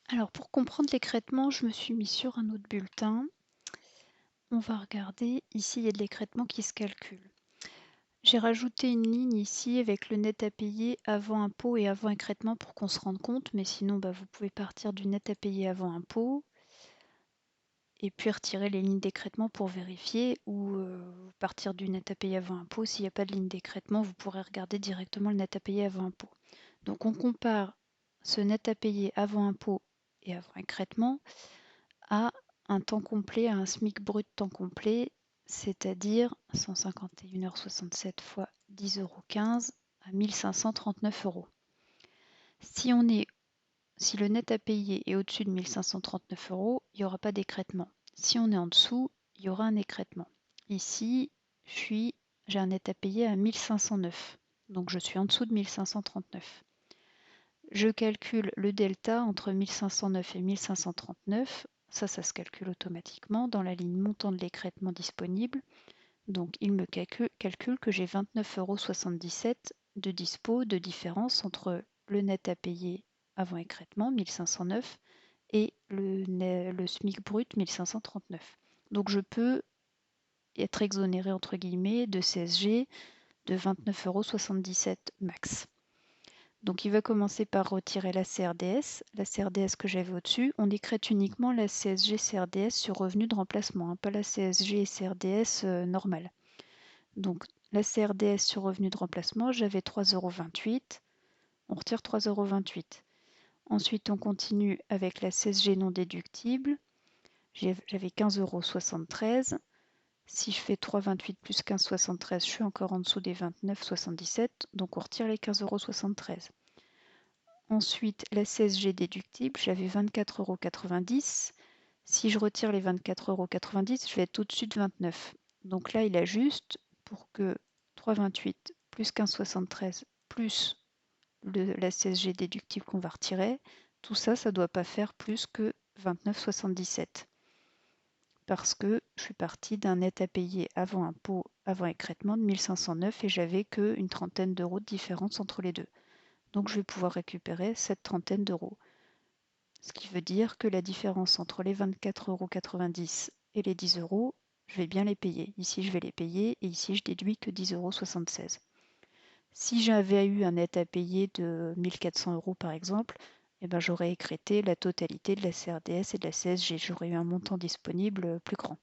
Alors pour comprendre l'écrêtement, je me suis mis sur un autre bulletin. On va regarder, ici il y a de l'écrêtement qui se calcule. J'ai rajouté une ligne ici avec le net à payer avant impôt et avant écrêtement pour qu'on se rende compte, mais sinon vous pouvez partir du net à payer avant impôt et puis retirer les lignes d'écrêtement pour vérifier, ou partir du net à payer avant impôt. S'il n'y a pas de ligne d'écrêtement, vous pourrez regarder directement le net à payer avant impôt. Donc on compare ce net à payer avant impôt et avant écrêtement à un temps complet, à un SMIC brut temps complet, c'est-à-dire 151,67 h fois 10,15 € à 1539 €. Si le net à payer est au-dessus de 1539 €, il n'y aura pas d'écrêtement. Si on est en dessous, il y aura un écrêtement. Ici, j'ai un net à payer à 1509, donc je suis en dessous de 1539. Je calcule le delta entre 1509 et 1539. Ça se calcule automatiquement dans la ligne montant de l'écrêtement disponible. Donc il me calcule que j'ai 29,77 € de dispo, de différence entre le net à payer avant écrêtement, 1509, et le SMIC brut, 1539. Donc je peux être exonéré entre guillemets de CSG de 29,77 € max. Donc il va commencer par retirer la CRDS que j'avais au-dessus. On écrète uniquement la CSG-CRDS sur revenu de remplacement, pas la CSG-CRDS normale. Donc la CRDS sur revenu de remplacement, j'avais 3,28 €. On retire 3,28 €. Ensuite, on continue avec la CSG non déductible. J'avais 15,73 €. Si je fais 3,28 plus 15,73, je suis encore en dessous des 29,77. Donc on retire les 15,73 €. Ensuite, la CSG déductible, j'avais 24,90 €. Si je retire les 24,90 €, je vais être au-dessus de 29. Donc là, il ajuste pour que 3,28 plus 15,73 plus la CSG déductible qu'on va retirer, tout ça, ça ne doit pas faire plus que 29,77. Parce que je suis partie d'un net à payer avant impôt, avant écrêtement de 1509 et j'avais qu'une trentaine d'euros de différence entre les deux. Donc je vais pouvoir récupérer cette trentaine d'euros. Ce qui veut dire que la différence entre les 24,90 € et les 10 €, je vais bien les payer. Ici, je vais les payer et ici, je déduis que 10,76 €. Si j'avais eu un net à payer de 1400 € par exemple, j'aurais écrêté la totalité de la CRDS et de la CSG. J'aurais eu un montant disponible plus grand.